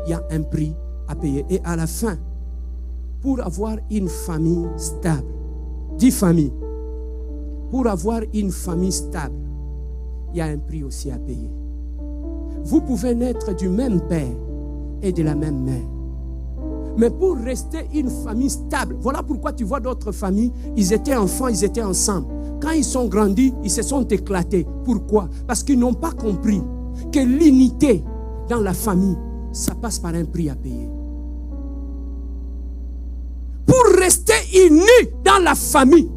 il y a un prix à payer. Et à la fin, pour avoir une famille stable, 10 familles, pour avoir une famille stable, il y a un prix aussi à payer. Vous pouvez naître du même père et de la même mère. Mais pour rester une famille stable, voilà pourquoi tu vois d'autres familles, ils étaient enfants, ils étaient ensemble. Quand ils sont grandis, ils se sont éclatés. Pourquoi? Parce qu'ils n'ont pas compris que l'unité dans la famille, ça passe par un prix à payer. Pour rester unis dans la famille,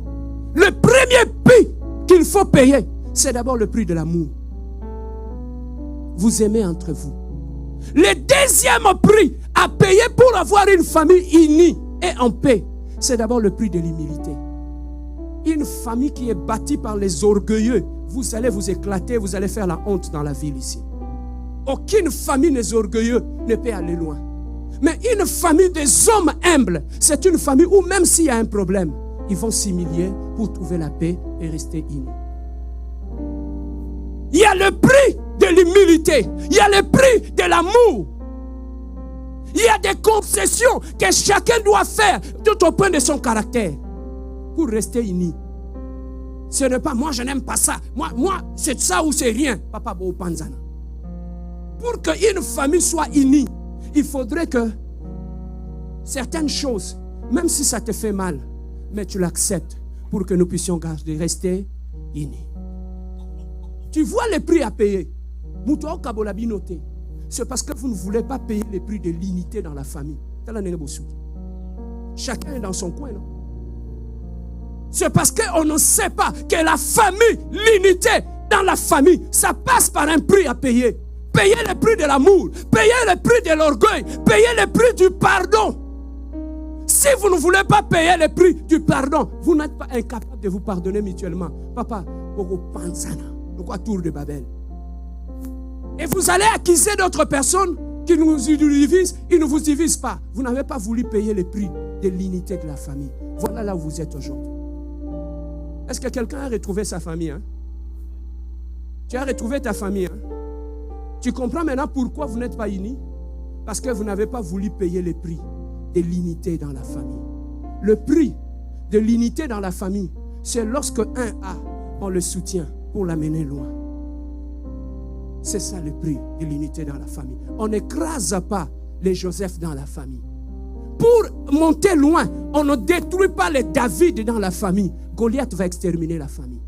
le premier prix qu'il faut payer, c'est d'abord le prix de l'amour. Vous aimez entre vous. Le deuxième prix à payer pour avoir une famille unie et en paix, c'est d'abord le prix de l'humilité. Une famille qui est bâtie par les orgueilleux, vous allez vous éclater, vous allez faire la honte dans la ville ici. Aucune famille des orgueilleux ne peut aller loin. Mais une famille des hommes humbles, c'est une famille où même s'il y a un problème, ils vont s'humilier pour trouver la paix et rester unis. Il y a le prix de l'humilité, il y a le prix de l'amour. Il y a des concessions que chacun doit faire tout au point de son caractère pour rester uni. Ce n'est pas moi je n'aime pas ça, moi c'est ça ou c'est rien. Papa Bo Panzana. Pour qu'une famille soit unie, il faudrait que certaines choses, même si ça te fait mal, mais tu l'acceptes pour que nous puissions rester unis. Tu vois les prix à payer. C'est parce que vous ne voulez pas payer les prix de l'unité dans la famille. Chacun est dans son coin, non? C'est parce qu'on ne sait pas que la famille, l'unité dans la famille, ça passe par un prix à payer. Payer le prix de l'amour, payer le prix de l'orgueil, payer le prix du pardon. Si vous ne voulez pas payer le prix du pardon, vous n'êtes pas incapable de vous pardonner mutuellement. Papa, tour de Babel. Et vous allez accuser d'autres personnes qui nous divisent, ils ne vous divisent pas. Vous n'avez pas voulu payer le prix de l'unité de la famille. Voilà là où vous êtes aujourd'hui. Est-ce que quelqu'un a retrouvé sa famille? Tu as retrouvé ta famille. Tu comprends maintenant pourquoi vous n'êtes pas unis? Parce que vous n'avez pas voulu payer le prix de l'unité dans la famille. Le prix de l'unité dans la famille, c'est lorsque un a, on le soutient pour l'amener loin. C'est ça le prix de l'unité dans la famille. On n'écrase pas les Joseph dans la famille. Pour monter loin, on ne détruit pas les David dans la famille. Goliath va exterminer la famille.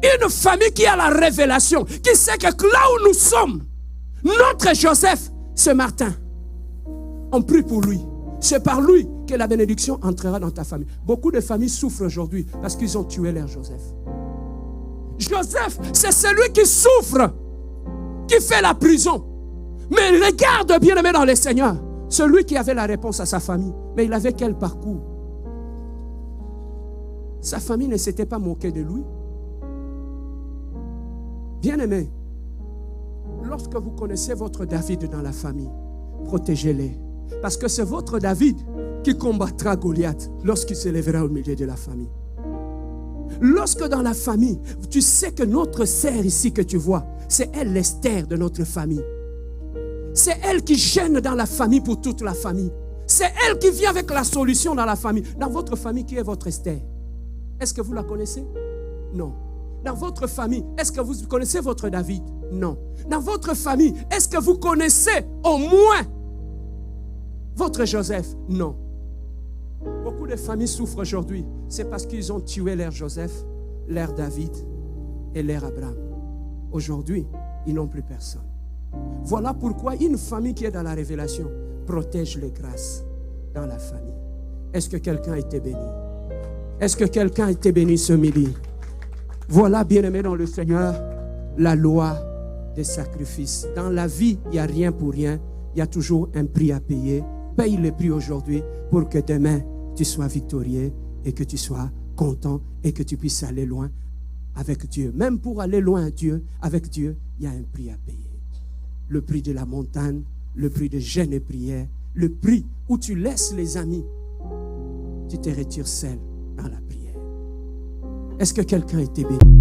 Une famille qui a la révélation, qui sait que là où nous sommes, notre Joseph, c'est Martin. On prie pour lui. C'est par lui que la bénédiction entrera dans ta famille. Beaucoup de familles souffrent aujourd'hui parce qu'ils ont tué leur Joseph. Joseph, c'est celui qui souffre, qui fait la prison. Mais regarde, bien-aimé dans le Seigneur, celui qui avait la réponse à sa famille. Mais il avait quel parcours? Sa famille ne s'était pas moquée de lui. Bien-aimé, lorsque vous connaissez votre David dans la famille, protégez-les. Parce que c'est votre David qui combattra Goliath lorsqu'il se lèvera au milieu de la famille. Lorsque dans la famille, tu sais que notre sœur ici que tu vois, c'est elle l'Esther de notre famille. C'est elle qui gêne dans la famille pour toute la famille. C'est elle qui vient avec la solution dans la famille. Dans votre famille, qui est votre Esther? Est-ce que vous la connaissez? Non. Dans votre famille, est-ce que vous connaissez votre David? Non. Dans votre famille, est-ce que vous connaissez au moins votre Joseph? Non. Beaucoup de familles souffrent aujourd'hui. C'est parce qu'ils ont tué leur Joseph, leur David et leur Abraham. Aujourd'hui, ils n'ont plus personne. Voilà pourquoi une famille qui est dans la révélation protège les grâces dans la famille. Est-ce que quelqu'un a été béni? Est-ce que quelqu'un a été béni ce midi? Voilà, bien-aimé dans le Seigneur, la loi des sacrifices. Dans la vie, il n'y a rien pour rien. Il y a toujours un prix à payer. Paye le prix aujourd'hui pour que demain, tu sois victorieux et que tu sois content et que tu puisses aller loin avec Dieu. Même pour aller loin avec Dieu, il y a un prix à payer. Le prix de la montagne, le prix de jeûne et prière, le prix où tu laisses les amis. Tu te retires seul dans la prière. Est-ce que quelqu'un a été béni?